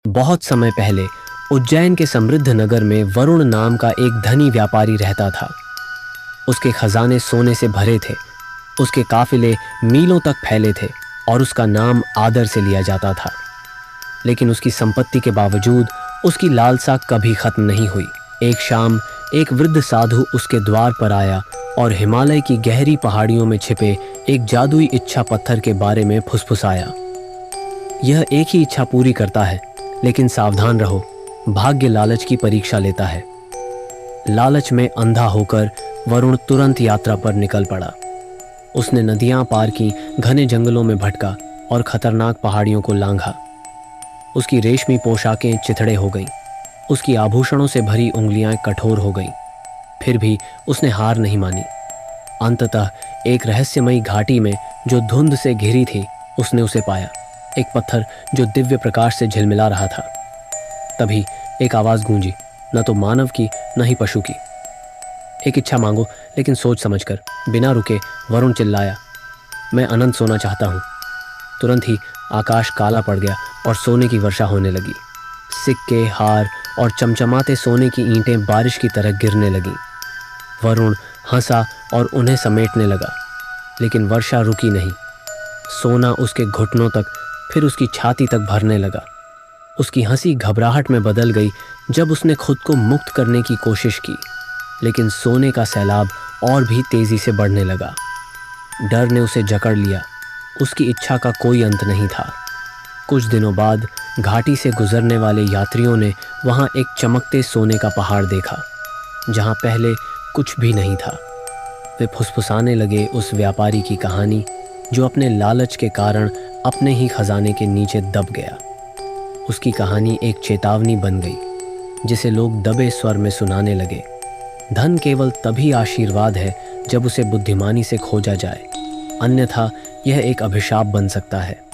बहुत समय पहले उज्जैन के समृद्ध नगर में वरुण नाम का एक धनी व्यापारी रहता था। उसके खजाने सोने से भरे थे, उसके काफिले मीलों तक फैले थे और उसका नाम आदर से लिया जाता था। लेकिन उसकी संपत्ति के बावजूद उसकी लालसा कभी खत्म नहीं हुई। एक शाम एक वृद्ध साधु उसके द्वार पर आया और हिमालय की गहरी पहाड़ियों में छिपे एक जादुई इच्छा पत्थर के बारे में फुसफुसाया। यह एक ही इच्छा पूरी करता है, लेकिन सावधान रहो, भाग्य लालच की परीक्षा लेता है। लालच में अंधा होकर वरुण तुरंत यात्रा पर निकल पड़ा। उसने नदियां पार की, घने जंगलों में भटका और खतरनाक पहाड़ियों को लांघा। उसकी रेशमी पोशाकें चिथड़े हो गईं, उसकी आभूषणों से भरी उंगलियां कठोर हो गईं। फिर भी उसने हार नहीं मानी। अंततः एक रहस्यमयी घाटी में जो धुंध से घिरी थी, उसने उसे पाया, एक पत्थर जो दिव्य प्रकाश से झिलमिला रहा था। तभी एक आवाज़ गूंजी, न तो मानव की न ही पशु की। एक इच्छा मांगो, लेकिन सोच समझकर। बिना रुके वरुण चिल्लाया, मैं अनंत सोना चाहता हूँ। तुरंत ही आकाश काला पड़ गया और सोने की वर्षा होने लगी। सिक्के, हार और चमचमाते सोने की ईंटें बारिश की तरह गिरने लगीं। वरुण हंसा और उन्हें समेटने लगा, लेकिन वर्षा रुकी नहीं। सोना उसके घुटनों तक, फिर उसकी छाती तक भरने लगा। उसकी हंसी घबराहट में बदल गई जब उसने खुद को मुक्त करने की कोशिश की, लेकिन सोने का सैलाब और भी तेजी से बढ़ने लगा। डर ने उसे जकड़ लिया। उसकी इच्छा का कोई अंत नहीं था। कुछ दिनों बाद घाटी से गुजरने वाले यात्रियों ने वहां एक चमकते सोने का पहाड़ देखा, जहां पहले कुछ भी नहीं था। वे फुसफुसाने लगे उस व्यापारी की कहानी, जो अपने लालच के कारण अपने ही खजाने के नीचे दब गया। उसकी कहानी एक चेतावनी बन गई, जिसे लोग दबे स्वर में सुनाने लगे। धन केवल तभी आशीर्वाद है जब उसे बुद्धिमानी से खोजा जाए, अन्यथा यह एक अभिशाप बन सकता है।